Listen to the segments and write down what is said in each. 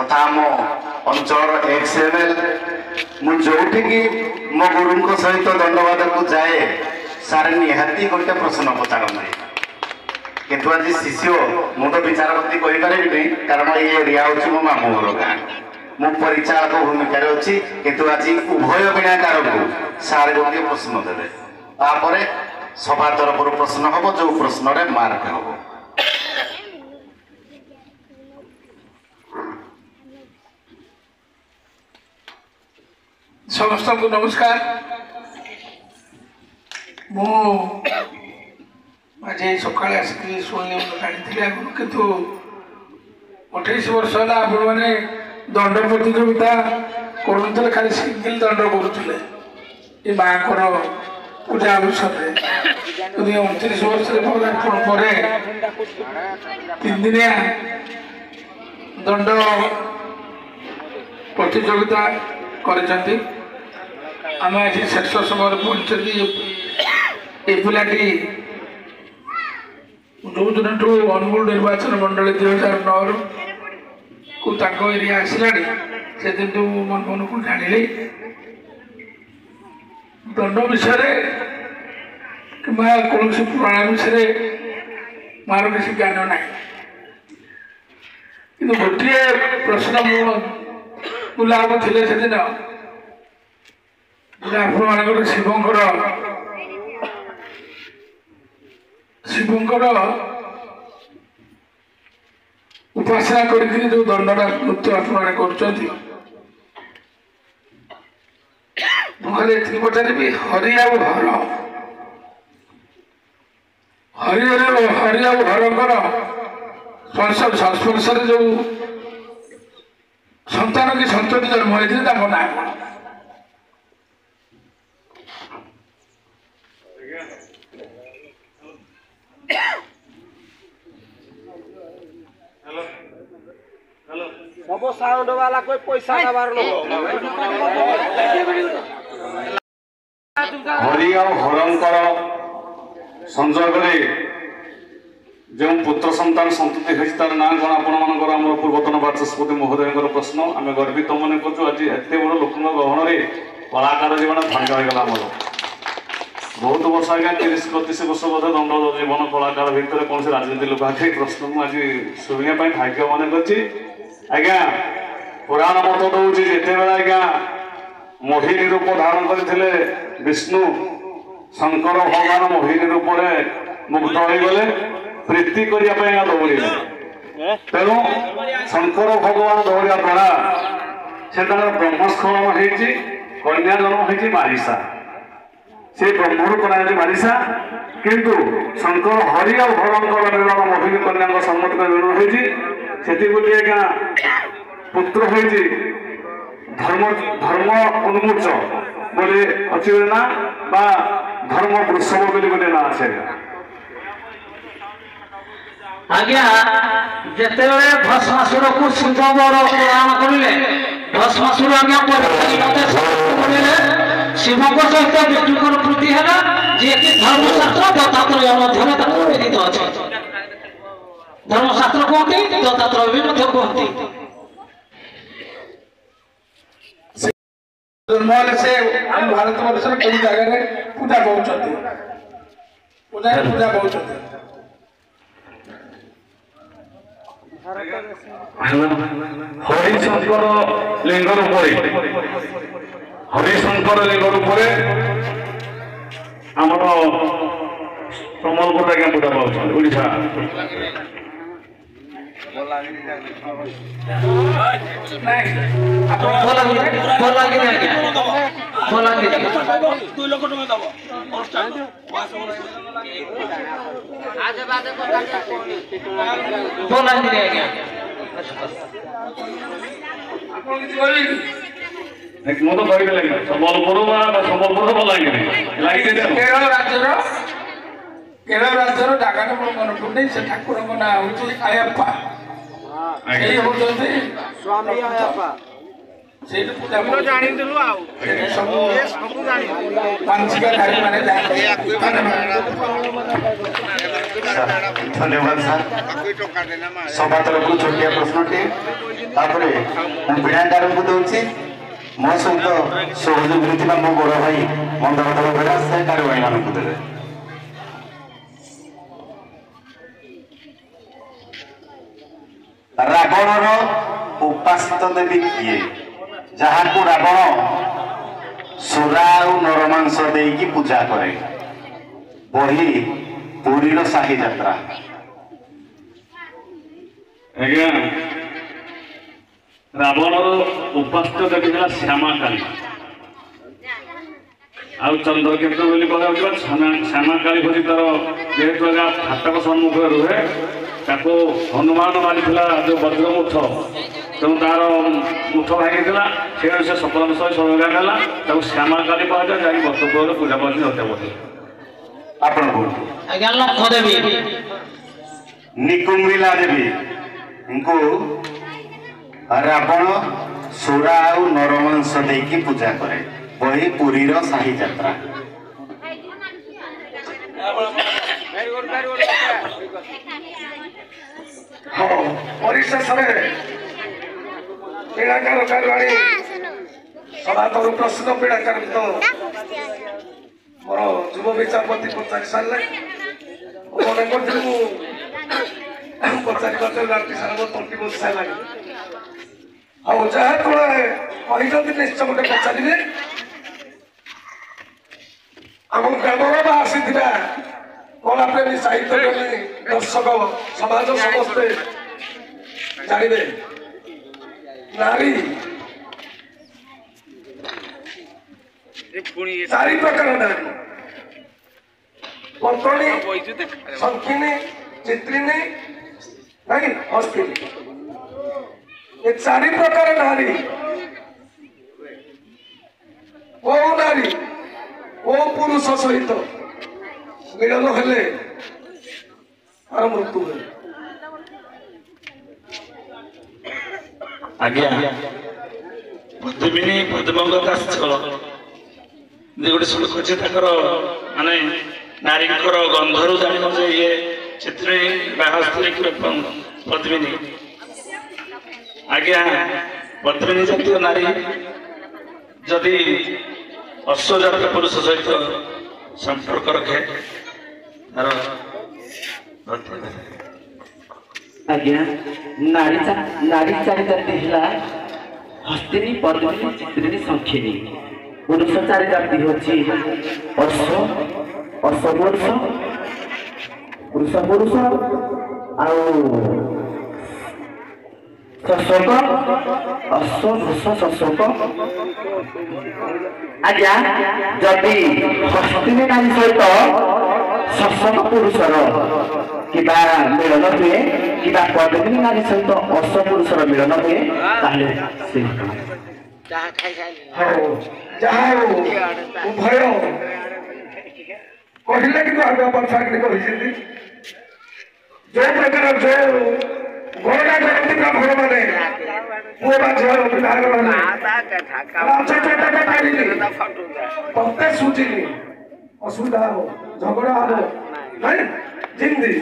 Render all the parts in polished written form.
तथा आम अंचल एक्सएमएल मुझे मो गुरु सहित दंडवाद को जाए सारे निहाती गोटे प्रश्न पचारते किंतु आज शिष्य मु तो विचारपति कहींपारि कारण ये एरिया हूँ मो मामू घर गाँ मु परिचालक भूमिकार अच्छी किंतु आज उभय बिनाकार को सारे गोटे प्रश्न देवे तापर सभा तरफ प्रश्न हम जो प्रश्न मार्क हम समस्त को नमस्कार मुझे सका शुणी जानी आगुरी कितु 28 वर्ष है आपण मैंने दंड प्रतियोगिता करुले खाली सिंगल दंड करुले ये माँ पूजा अवसर में 29 वर्ष पर 3 दिनिया दंड प्रतियोगिता कर आम आज शेष समय पहुंची ये पिलाटी जो दिन अनुगुल निर्वाचन मंडल 2009 को एरिया आसला से दिन मन मन को जानी दंड विषय कि कौन पुराण विषय मार किसी ज्ञान ना कि गोटे प्रश्न मुलाब थे से दिन आप शिवंकर उपासना करके जो दंडा नृत्य आप खाली पचारि हरि आ घर हरि आ घर संस्पर्श जो संतान की संतति जन्म होती ना कौन सब साउंड वाला कोई पैसा दबार हरि और हरंकर संजोग जो पुत्र संतान संतति होती तार ना कौन आपर आम पूर्वतन बाचस्पति महोदय प्रश्न आम गर्वित मन कर आज एत बड़ लोक गहन कलाकार जीवन धन्य होगा आमर बहुत वर्ष आज्ञा 30-32 वर्ष बोधे दंड जीवन कलाकार भितर कौन से राजनीति लोक आगे प्रश्न मुझे शुणा भाग्य मन कर पुराण मत दौर जिते आज्ञा मोहिनी रूप धारण करते विष्णु शंकर भगवान मोहिनी रूप मुग्ध होगले प्रीति करने दौड़े तेणु शंकर भगवान दौड़ा द्वारा से ब्रह्मस्खलन होती कन्या जन्म होती मारिषा से ब्रह्मरू कराई मारिषा किंतु शंकर हरि और हरंकर मिलन मोहिनी कन्या सम्मत मिलन होती से गोटे आज्ञा पुत्र होती धर्म धर्म उन्मोच बोले अच्छी ना बा धर्म वृषभ बोली गोटे ना अच्छे आज्ञा जिते भस्मासुर को शिव बड़ पुराण करें भस्मासुर आज्ञा शिव को सहित विष्णुकर प्रीति है जी कि धर्मशास्त्र दत्तात्रेय प्रेरित अच्छे धर्मशास्त्र कहते दत्तात्रेय भी कहते जन्म से हम भारत वर्ष में कई जगह पूजा पाँच पूजा पाँच हरिशंकर लिंग रूप हरिशंकर लिंग रूप आमर सम्बलपुर आज्ञा पूजा पाँच ओडिशा ମୁଁ ତ କହିଦେଲି ସମ୍ବଲପୁର ସମ୍ବଲପୁର ଭଲ ଲାଗିନି केरल राज्यर डाकाटा मोर मन पड़े से ठाकुर ना हूँ आयप्पा स्वामी आयप्पा से पूजा जानी मानसिक धन्यवाद सर सभा तरफ छोटिया प्रश्नटे वीणाकार को दूसरी मो सहित सहयोग होता मो बड़ भाई मंदर बेड़ा से कार्यवाही मान देवे रावणर उपासित देवी किए जहाँ को रावण सुरा और नरमांस देकी पूजा करे वही पुरीर शाही यात्रा आज्ञा रावणर उपासित देवी है श्यामा काली आउ चंद्रकेतु बोली कह श्यामा काली भोजी तार जेहेतु आज्ञा फाटक सम्मुख रुहे ताको हनुमान मारी जो वज्रमुठ तेणु तार मुठ भांगी से सकल विषय सरगा श्यामा काली कह जाए बर्तपुर पूजा पाती हत्या करते आपण आज्ञा लक्ष्य देवी निकुंबिला देवी इनको रावण सुरा और नरमांस देकी पूजा करे वही पुरीर शाही यात्रा परिशेष पीड़ाकार कार्यवाही सभा तरफ प्रश्न पीड़ाकार तो मोर युव विचारपति पचारि सारे मन करी पचारि सारा मोर तंटी बस सारा ଆଉ ଯାହା ତଳେ କହିଛନ୍ତି ନିଶ୍ଚୟ ଗୋଟେ ପଚାରିବେ ଆମ ଗ୍ରାମର ବା ଆସିଥିବା କଳାପ୍ରେମୀ ସାହିତ୍ୟପ୍ରେମୀ ଦର୍ଶକ ସମାଜ ସମସ୍ତେ ଜାଣିବେ ନାରୀ ଚାରି ପ୍ରକାର ନାରୀ ବର୍ତ୍ତଣୀ ଶଙ୍ଖିନୀ ଚିତ୍ରିଣୀ ନାଇଁ ହସ୍ତିନୀ ये चारि प्रकार नारी को नारी को पुरुष सहित मिलन हेले तार मृत्यु हुए आज्ञा पद्मिनी पद्मंग काश्चल गोटे श्लोक अच्छे माने नारी गंधरू जान जे ये चित्रे बाहस्त्री पद्मिनी आज्ञा पद्मिनी जातीय नारी जदि अश्व जातीय पुरुष सहित संपर्क रखे तार आज्ञा नारी चारि जाति है हस्तिनी पद्मिनी चित्रिणी शंखिनी पुरुष चारि जाति होची अश्व पुरुष पुरुष आउ शशक अश्व वृष शशक आज्ञा जदि हस्तिनी नारी सहित शशक पुरुषर किबा मिलन हुए किबा पद्मिनी नारी सहित अश्व पुरुषर मिलन हुए ताहले से उभय कहले कि आगे बरसाकरी कहिसेंती जो प्रकार जो घोड़ा करती ब्राह्मण माने पुओ बा झियर विभाग माने राजा चोटा पाइली तते सुचिनी असुविधा हो झगड़ा हो नहीं जिंदी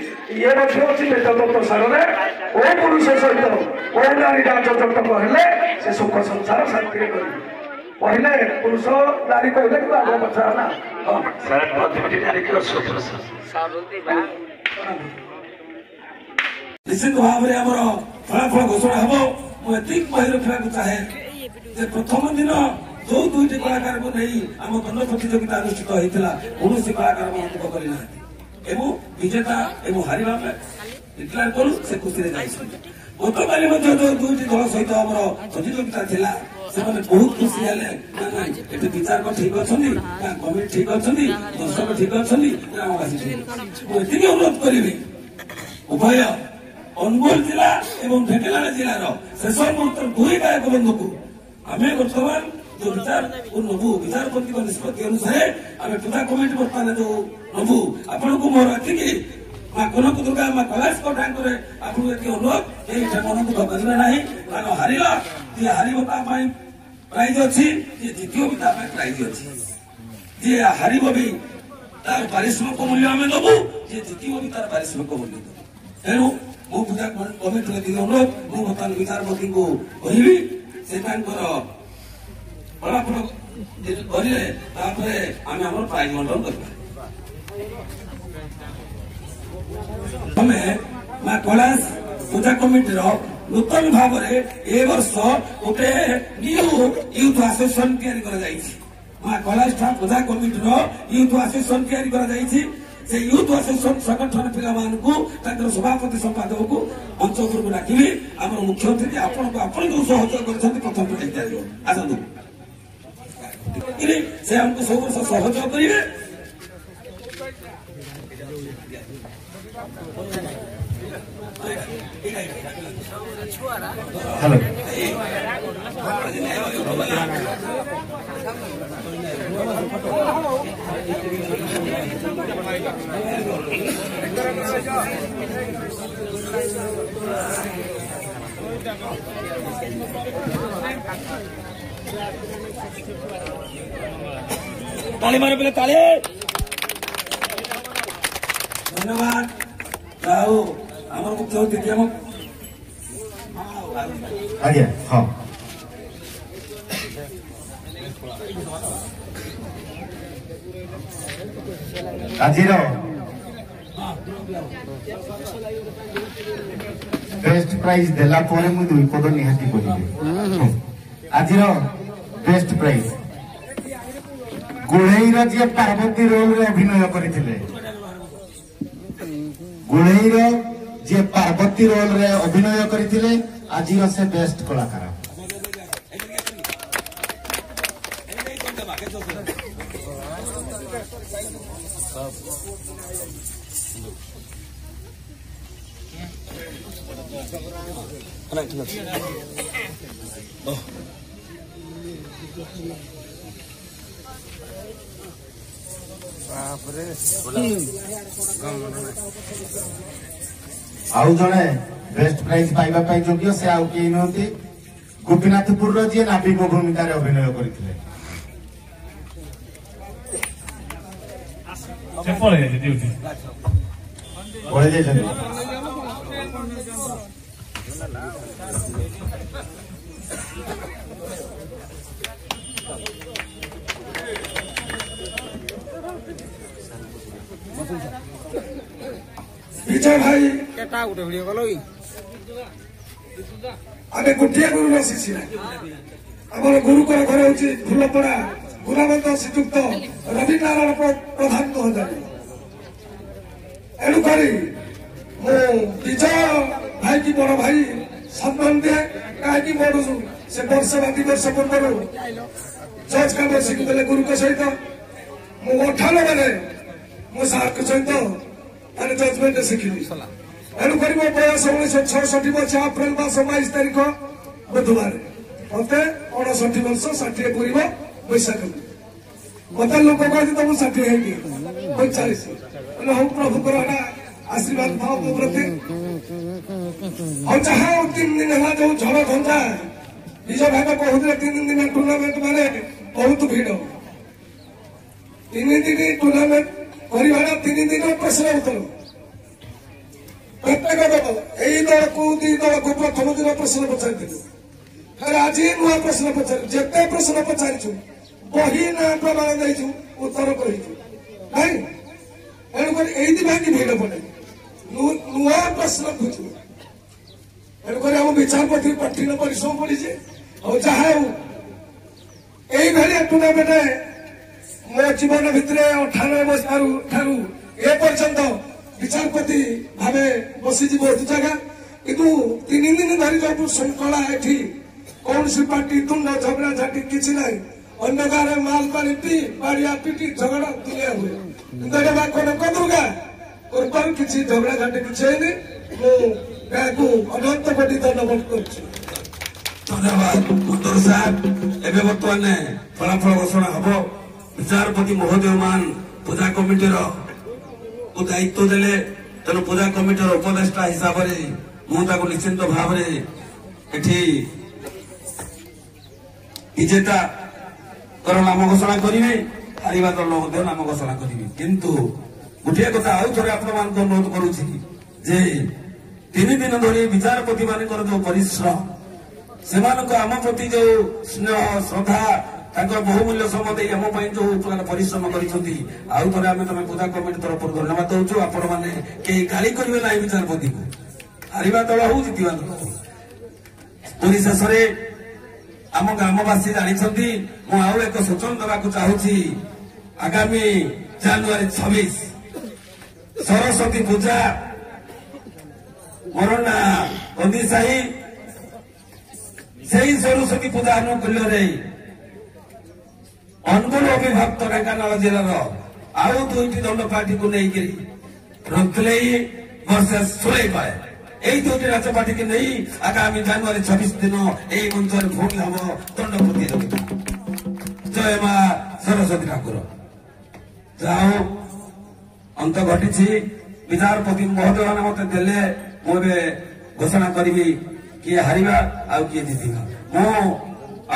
ये मध्य अच्छी तत्व सारे ओ पुरुष सहित ओ नारी राजा चोट कहले से सुख संसार शांति कर पहले पुरुष नारी कहले कि आगे बचा ना सर पद्मिनी नारी के सूत्र निश्चित भाव में आमर फलाफल घोषणा हम मुझे कही रखा चाहे प्रथम दिन जो दुईट कलाकार को नहीं आम गण प्रतियोगिता अनुष्ठित होता कौन कलाकार मंतव्य करना विजेता एवं हारिबा डिक्लेयर करूँ से खुशी गतकाली जो दुईट दल सहित आम प्रतियोगिता था से बहुत खुशी है विचारक ठीक अच्छा कमिटी ठीक अच्छा दर्शक ठीक अच्छा ग्रामवासी ठीक मुझे अनुरोध करी उभय अनुगोल जिला एवं ढेंकानाल जिलार शेष मुहूर्त दुई गायक बंधु को आम बर्तमान जो विचार नबू विचारपति निष्पत्ति अनुसार आम पूजा कमिटी बर्तमान जो नबू आपण को मोर एति माँ कनक दुर्गा माँ कैलाश ठाकुर आपको अनुरोध ये मन दुख करना ना हारिला हारिब प्राइज अच्छी द्वितीय भी प्राइज अच्छी जी हारिब भी तार पारिश्रमिक मूल्य आम दबू ଯେ ଜିତିବ ବି ତାର ପାରିଶ୍ରମିକ ମୂଲ୍ୟ ଦେବ। ତେଣୁ ମୁଁ ପୂଜା କମିଟିର ଟିକେ ଅନୁରୋଧ, ମୁଁ ବର୍ତ୍ତମାନ ବିଚାରପତିଙ୍କୁ କହିବି ସେ ତାଙ୍କର ଫଳାଫଳ କରିଲେ ତାପରେ ଆମେ ଆମର ପ୍ରାଇଜ ବଣ୍ଟନ କରିବା। ତମେ ମା କୈଳାସ ପୂଜା କମିଟିର ନୂତନ ଭାବରେ ଏ ବର୍ଷ ଗୋଟେ ନ୍ୟୁ ୟୁଥ ଆସୋସିଏସନ ତିଆରି କରାଯାଇଛି। ମା କୈଳାସ ପୂଜା କମିଟିର ୟୁଥ ଆସୋସିଏସନ ତିଆରି କରାଯାଇଛି। ସେ ୟୁଥ ଆସୋସିଏସନ ସଂଗଠନ ପିଲାମାନଙ୍କୁ ତାଙ୍କର ସଭାପତି ସମ୍ପାଦକକୁ ମଞ୍ଚ ଉପରକୁ ଡାକିବି। ଆମର ମୁଖ୍ୟମନ୍ତ୍ରୀ ଆପଣଙ୍କୁ ଆପଣ ଯୋଉ ସହଯୋଗ କରିଛନ୍ତି ପ୍ରଥମ ପ୍ରାଇଜ ଦିଆଯିବ। ଆସନ୍ତୁ, ସେ ଆମକୁ ସବୁ ବର୍ଷ ସହଯୋଗ କରିବେ। हेलो ताली मारो पहले ताली। धन्यवाद। जाओ আমার মুখ্যমন্ত্রী কেমন आज्ञा हाँ आजिर बेस्ट प्राइज देला परे मु दुई पद निहाती करिबे। आजिर बेस्ट प्राइज गुळेईर जे पार्वती रोल रे अभिनय करिथिले, गुळेईर जे पार्वती रोल रे अभिनय करिथिले आजिर से बेस्ट कलाकार। आउ जने बेस्ट प्राइज पाइबा पाई योग्य से आउ केही नहंती गोपीनाथपुर रो जे नाविक भूमिका रे अभिनय करिथिले। पळे ड्यूटी पळे जे विजय भाई आगे गोटे गुरु शिष्य आम गुरुकर घर हूँ फुलपड़ा गुणानंद श्रीजुक्त रविनारायण प्रधान महोदय। एणुक विजय भाई की बड़ भाई सम्मान दिए कहीं मोरू से वर्ष बा 2 वर्ष पूर्व जज का बसिक देले गुरु सहित मुठान बेले मो सार सहित मैंने जजमेंट शिखिली। एणुक मो बयस 1966 वर्ष अप्रैल मास 22 तारिख बुधवार मत 59 वर्ष 60 पूर्व बैशाख मत लोक कहते तुम 60 है 45 हूँ प्रभु आशीर्वाद भाव मो प्रति और जहाँ 3 दिन है जो झड़ धंदा निज भाई कहते 3 दिन टूर्णामेंट माने बहुत भिड़ 3 दिन टूर्णामेंट करवा 3 दिन प्रश्न उत्तर प्रत्येक दल यही दल को 2 दल को प्रथम दिन प्रश्न पचारि फिर आज नुआ प्रश्न पचार जिते प्रश्न पचारिछु बही ना प्रमाण देछु उत्तर कहिछु नहीं एणुक यही भिड़ पड़े नुआ प्रश्न खोजु एणुक आम विचारपति कठिन परिश्रम पड़ी और जहाँ यही भाई टूर्णामेंट मो जीवन भितर 98 वर्ष ठारू ए पर्यंत विचारपति भावे बसीजी बहुत जगह किंतु 3 दिन धरी जो श्रृंखला एठी कौन सी पार्टी तुंड झगड़ा झाटी किसी ना अन्य गाँव में माल पानी पी बाड़िया पीटी झगड़ा दुनिया हुए दुर्गा पूर्व किसी झगड़ा झाटी किसी गाँ को अनंत कोटि धन्यवाद कर धन्यवाद मंदर साहब एवं बर्तमान फलाफल घोषणा हम विचारपति महोदय मान पूजा कमिटर दायित्व देले तेणु पूजा कमिटर उपदेष्टा हिसाब से मुझे निश्चिंत भाव विजेता नाम घोषणा करेंगे हारिबा दल नाम घोषणा करेंगे किंतु गोटे कथा आउ थे आपण मान अनुरोध करुच्ची जे 3 दिन धरी विचारपति मान जो परिश्रम से आम प्रति जो स्नेह श्रद्धा बहुमूल्य समय आम जो परिश्रम करें आउ थे आम तुम पूजा कमिटी तरफ धन्यवाद दौचु आपण मैंने कई गाड़ी करेंगे ना विचारपति को हारिबा दल हो जितवा दल पुरी शेष आम ग्रामवासी जानते मुझे एक सूचना देवाक चाहूँगी आगामी January 26 सरस्वती पूजा मोर ना कंदीसाही से सरस्वती पूजा अनुकूल्य अनुगुण अभिभक्त ढेंकानाल जिलार आउ 2टी दंडपाठी को लेकर रखिले वर्सेस सुलेपाए यही 2टी राज पार्टी की नहीं आगामी January 26 दिन यही मंच भूमि हम दंड प्रतियोगिता जय मां सरस्वती ठाकुर जाओ अंत घटी विचारपति महोदय मैंने मत देले मुझे घोषणा करी किए हारिबा आ किए जीतिबा मु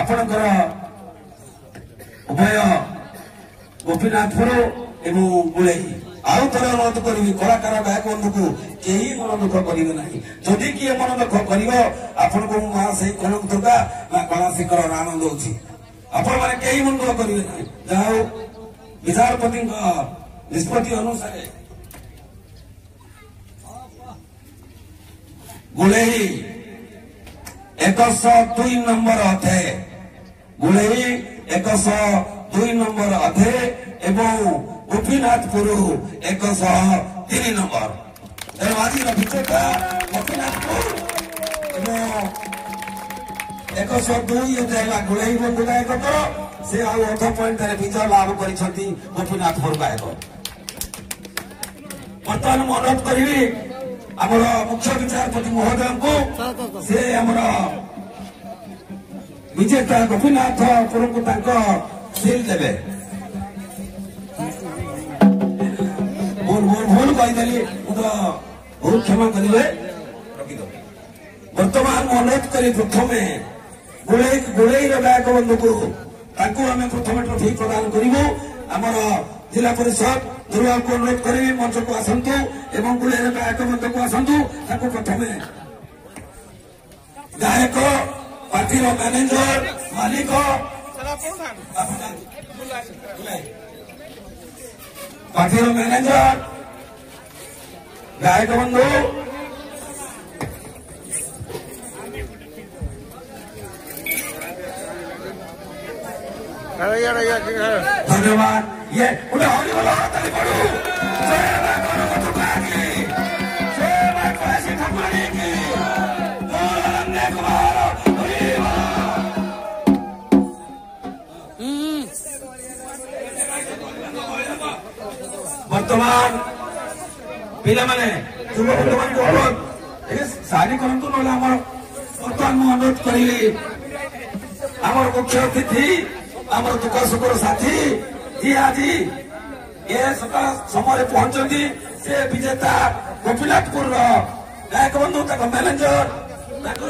आपणकर उभय गोपीनाथपुर एवं गुड़ई आउ थे अनुरोध करी कलाकार गायक बंधु को कहीं मन दुख करेंगे ना जदि किए मन दुख कर आपण को मां से कनक दुर्गा ना कलाशिखर नाम दौर आपण मैंने कहीं मन दुख करेंगे ना जाओ विचारपति निष्पत्ति अनुसार गुलेही 102 नंबर अध्याय गुलेही 102 नंबर अध्याय एवं गोपीनाथपुर 103 नंबर आज विजेता गोपीनाथपुर एवं 102 अध्याय गुलेही बंधु गायक से आउ 8 पॉइंट विजय लाभ कर गोपीनाथपुर गायक बर्तमान मुझे अनुरोध करी आमर मुख्य विचारपति महोदय को से आमर विजेता गोपीनाथपुर को सील देवे भूल कहीदेली मुझे बहुत क्षमा करेंगे बर्तमान मुझे अनुरोध करी प्रथम गुड़ई गायक बंधु को आम प्रथम ट्रफी प्रदान करूँ आमर जिला परिषद दुर्गा को अनुरोध करी मंच को आसतु एवं गुड़े गायक मंच को आसतु प्रथम गायक पार्टी मैनेजर मालिक पार्टी मैनेजर गायक बंधु धन्यवाद ये उन्हें होने वाला ताली पड़ो जय मां कनक दुर्गा की जय मां काशी ठाकुरानी की बोल नंदे कुमार हरि वर्तमान पिला माने युवा बंधुमान को अनुरोध सारी करंतु नले हमर वर्तमान मु अनुरोध करिली हमर मुख्य अतिथि आमर दुख सुखर साथी जी आज ये सकाल समय पहुंचती से विजेता गोपीनाथपुर गायक बंधु मैनेजर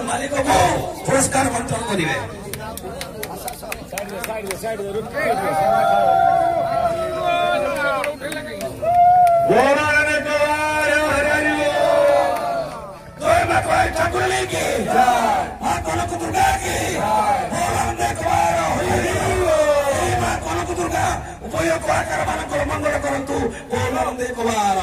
मालिक को पुरस्कार बंटन करेंगे ठाकुर की मां कनक दुर्गा की दुर्गा उभय कलाकार मान मंगल करंतु बोल नंदे कुमार।